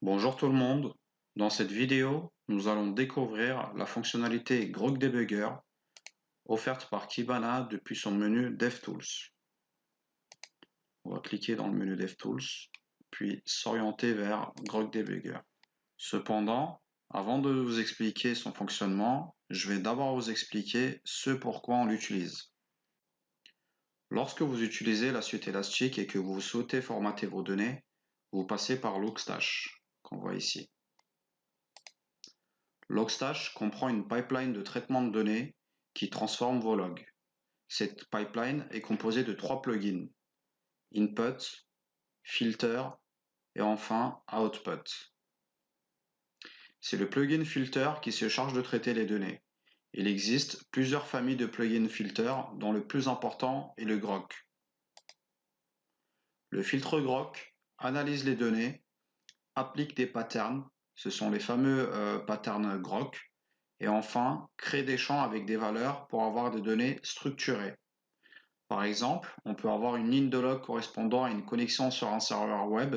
Bonjour tout le monde, dans cette vidéo, nous allons découvrir la fonctionnalité Grok Debugger offerte par Kibana depuis son menu DevTools. On va cliquer dans le menu DevTools, puis s'orienter vers Grok Debugger. Cependant, avant de vous expliquer son fonctionnement, je vais d'abord vous expliquer ce pourquoi on l'utilise. Lorsque vous utilisez la suite Elastic et que vous souhaitez formater vos données, vous passez par Logstash, qu'on voit ici. Logstash comprend une pipeline de traitement de données qui transforme vos logs. Cette pipeline est composée de 3 plugins: Input, Filter et enfin Output. C'est le plugin Filter qui se charge de traiter les données. Il existe plusieurs familles de plugins Filter dont le plus important est le Grok. Le filtre Grok analyse les données, applique des patterns, ce sont les fameux patterns Grok, et enfin, créer des champs avec des valeurs pour avoir des données structurées. Par exemple, on peut avoir une ligne de log correspondant à une connexion sur un serveur web.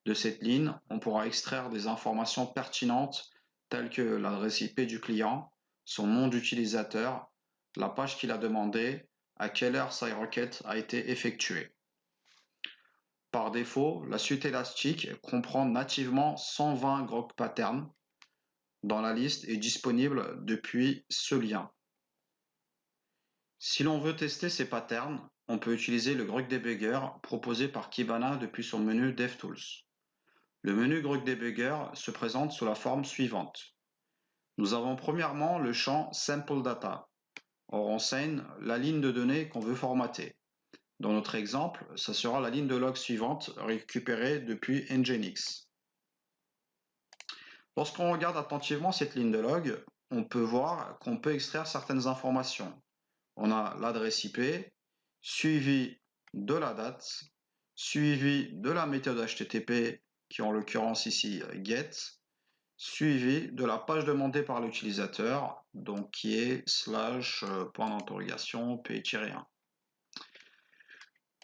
De cette ligne, on pourra extraire des informations pertinentes telles que l'adresse IP du client, son nom d'utilisateur, la page qu'il a demandé, à quelle heure sa requête a été effectuée. Par défaut, la suite Elastic comprend nativement 120 Grok patterns dont la liste est disponible depuis ce lien. Si l'on veut tester ces patterns, on peut utiliser le Grok Debugger proposé par Kibana depuis son menu DevTools. Le menu Grok Debugger se présente sous la forme suivante. Nous avons premièrement le champ Sample Data. On renseigne la ligne de données qu'on veut formater. Dans notre exemple, ça sera la ligne de log suivante récupérée depuis Nginx. Lorsqu'on regarde attentivement cette ligne de log, on peut voir qu'on peut extraire certaines informations. On a l'adresse IP, suivi de la date, suivi de la méthode HTTP, qui en l'occurrence ici GET, suivi de la page demandée par l'utilisateur, donc qui est /, p-1.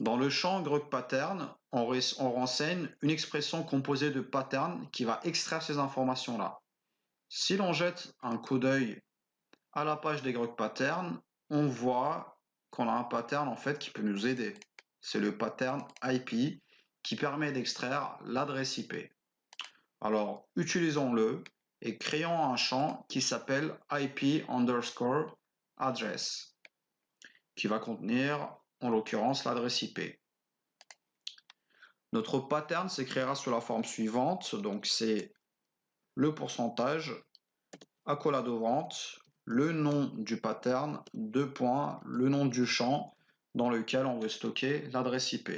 Dans le champ Grok Pattern, on renseigne une expression composée de patterns qui va extraire ces informations-là. Si l'on jette un coup d'œil à la page des Grok Patterns, on voit qu'on a un pattern en fait qui peut nous aider. C'est le pattern IP qui permet d'extraire l'adresse IP. Alors utilisons-le et créons un champ qui s'appelle IP_address qui va contenir en l'occurrence l'adresse IP. Notre pattern s'écrira sous la forme suivante, donc c'est le pourcentage, accolade ouvrante, le nom du pattern, le nom du champ dans lequel on veut stocker l'adresse IP.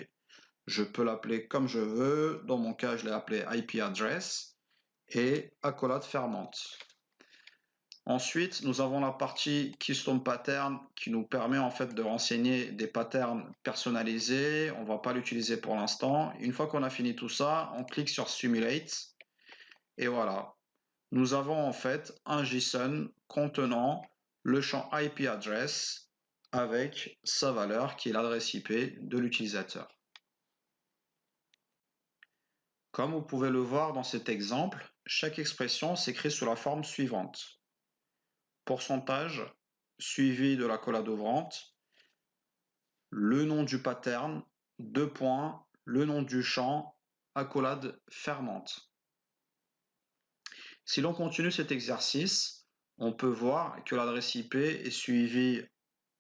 Je peux l'appeler comme je veux, dans mon cas je l'ai appelé IP address et accolade fermante. Ensuite, nous avons la partie custom pattern qui nous permet en fait de renseigner des patterns personnalisés. On ne va pas l'utiliser pour l'instant. Une fois qu'on a fini tout ça, on clique sur Simulate et voilà. Nous avons en fait un JSON contenant le champ IP address avec sa valeur qui est l'adresse IP de l'utilisateur. Comme vous pouvez le voir dans cet exemple, chaque expression s'écrit sous la forme suivante. Pourcentage suivi de l'accolade ouvrante, le nom du pattern, le nom du champ, accolade fermante. Si l'on continue cet exercice, on peut voir que l'adresse IP est suivie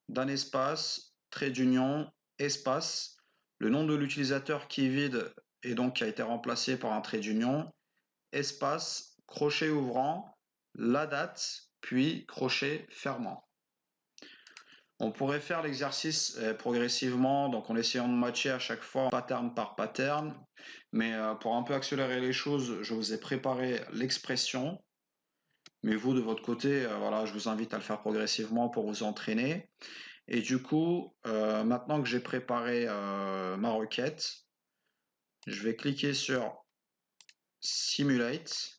d'un espace, trait d'union, espace, le nom de l'utilisateur qui est vide et donc qui a été remplacé par un trait d'union, espace, crochet ouvrant, la date, puis crochet fermant. On pourrait faire l'exercice progressivement, donc en essayant de matcher à chaque fois pattern par pattern, mais pour un peu accélérer les choses, je vous ai préparé l'expression. Mais vous, de votre côté, voilà, je vous invite à le faire progressivement pour vous entraîner. Et du coup, maintenant que j'ai préparé ma requête, je vais cliquer sur Simulate.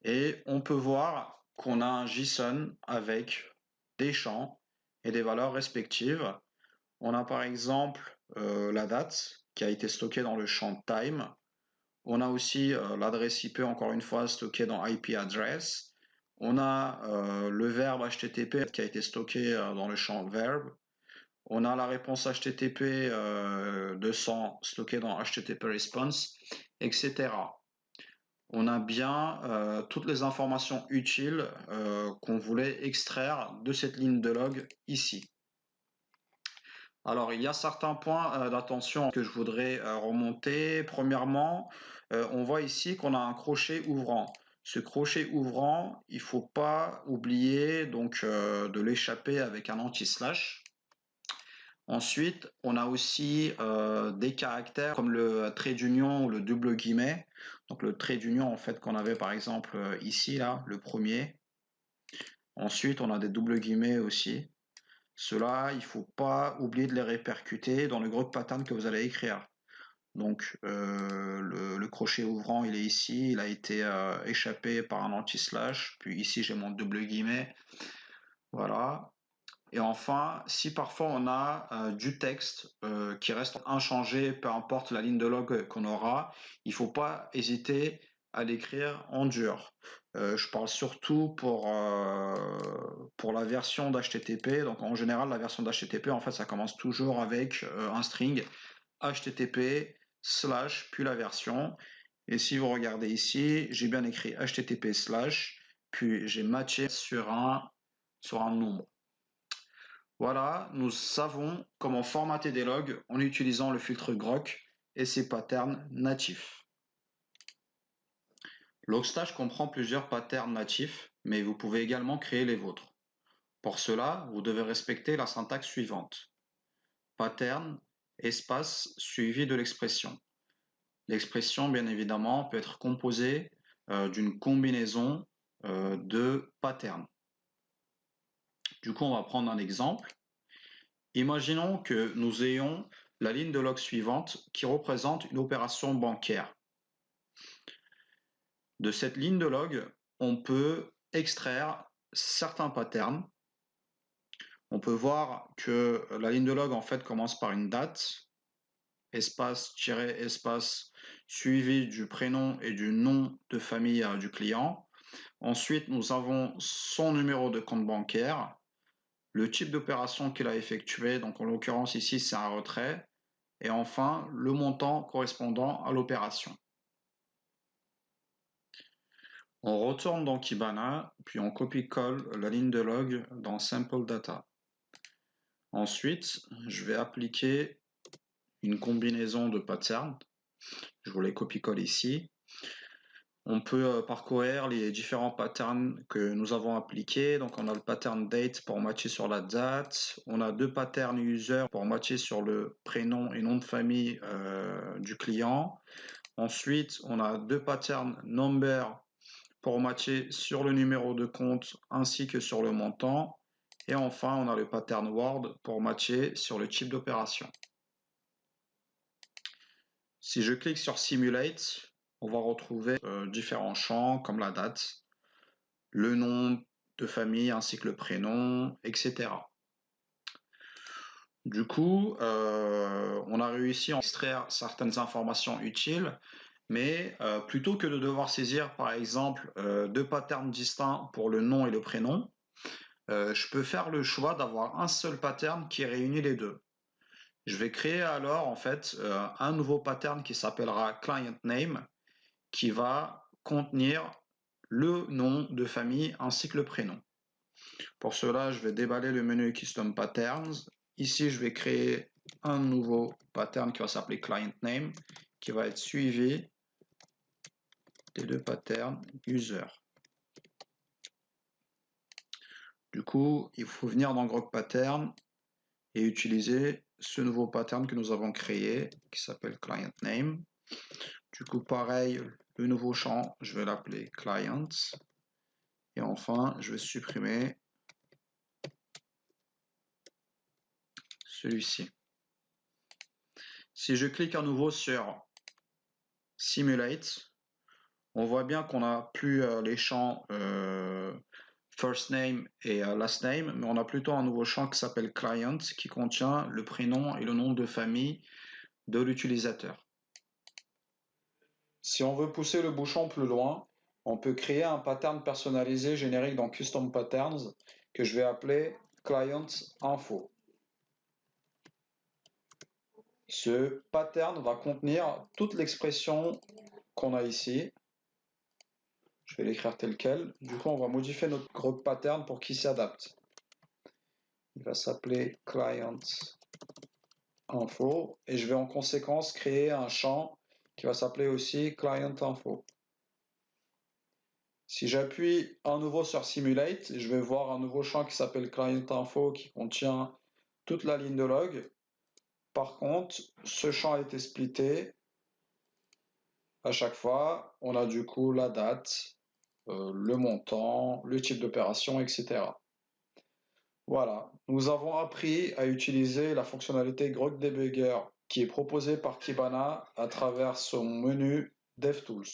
Et on peut voir qu'on a un JSON avec des champs et des valeurs respectives. On a par exemple la date qui a été stockée dans le champ time. On a aussi l'adresse IP, encore une fois, stockée dans IP address. On a le verbe HTTP qui a été stocké dans le champ verb. On a la réponse HTTP 200 stockée dans HTTP response, etc. On a bien toutes les informations utiles qu'on voulait extraire de cette ligne de log ici. Alors, il y a certains points d'attention que je voudrais remonter. Premièrement, on voit ici qu'on a un crochet ouvrant. Ce crochet ouvrant, il ne faut pas oublier donc de l'échapper avec un anti-slash. Ensuite, on a aussi des caractères comme le trait d'union ou le double guillemet. Donc le trait d'union en fait qu'on avait par exemple ici, là, le premier. Ensuite, on a des doubles guillemets aussi. Cela, il ne faut pas oublier de les répercuter dans le groupe pattern que vous allez écrire. Donc le crochet ouvrant, il est ici, il a été échappé par un anti-slash. Puis ici, j'ai mon double guillemet. Voilà. Et enfin, si parfois on a du texte qui reste inchangé, peu importe la ligne de log qu'on aura, il ne faut pas hésiter à l'écrire en dur. Je parle surtout pour la version d'HTTP. Donc en général, la version d'HTTP, en fait, ça commence toujours avec un string HTTP / puis la version. Et si vous regardez ici, j'ai bien écrit HTTP / puis j'ai matché sur un nombre. Voilà, nous savons comment formater des logs en utilisant le filtre Grok et ses patterns natifs. Logstash comprend plusieurs patterns natifs, mais vous pouvez également créer les vôtres. Pour cela, vous devez respecter la syntaxe suivante. Pattern, espace, suivi de l'expression. L'expression, bien évidemment, peut être composée d'une combinaison de patterns. Du coup, on va prendre un exemple. Imaginons que nous ayons la ligne de log suivante qui représente une opération bancaire. De cette ligne de log, on peut extraire certains patterns. On peut voir que la ligne de log en fait commence par une date, espace, suivi du prénom et du nom de famille du client. Ensuite, nous avons son numéro de compte bancaire, le type d'opération qu'il a effectué, donc en l'occurrence ici c'est un retrait, et enfin le montant correspondant à l'opération. On retourne dans Kibana, puis on copie-colle la ligne de log dans Sample Data. Ensuite, je vais appliquer une combinaison de patterns. Je vous les copie-colle ici. On peut parcourir les différents patterns que nous avons appliqués. Donc on a le pattern date pour matcher sur la date. On a deux patterns user pour matcher sur le prénom et nom de famille du client. Ensuite, on a deux patterns number pour matcher sur le numéro de compte ainsi que sur le montant. Et enfin, on a le pattern word pour matcher sur le type d'opération. Si je clique sur Simulate, on va retrouver différents champs comme la date, le nom de famille ainsi que le prénom, etc. Du coup, on a réussi à extraire certaines informations utiles, mais plutôt que de devoir saisir par exemple deux patterns distincts pour le nom et le prénom, je peux faire le choix d'avoir un seul pattern qui réunit les deux. Je vais créer alors en fait un nouveau pattern qui s'appellera client name, qui va contenir le nom de famille ainsi que le prénom. Pour cela, je vais déballer le menu Custom Patterns. Ici, je vais créer un nouveau pattern qui va s'appeler client name, qui va être suivi des deux patterns user. Du coup, il faut venir dans Grok Pattern et utiliser ce nouveau pattern que nous avons créé, qui s'appelle client name. Du coup, pareil, le nouveau champ, je vais l'appeler client. Et enfin, je vais supprimer celui-ci. Si je clique à nouveau sur Simulate, on voit bien qu'on n'a plus les champs first name et last name, mais on a plutôt un nouveau champ qui s'appelle client qui contient le prénom et le nom de famille de l'utilisateur. Si on veut pousser le bouchon plus loin, on peut créer un pattern personnalisé générique dans Custom Patterns que je vais appeler Client Info. Ce pattern va contenir toute l'expression qu'on a ici. Je vais l'écrire tel quel. Du coup, on va modifier notre pattern pour qu'il s'adapte. Il va s'appeler Client Info et je vais en conséquence créer un champ qui va s'appeler aussi Client Info. Si j'appuie à nouveau sur Simulate, je vais voir un nouveau champ qui s'appelle Client Info qui contient toute la ligne de log. Par contre, ce champ a été splitté. À chaque fois, on a du coup la date, le montant, le type d'opération, etc. Voilà, nous avons appris à utiliser la fonctionnalité Grok Debugger qui est proposée par Kibana à travers son menu DevTools.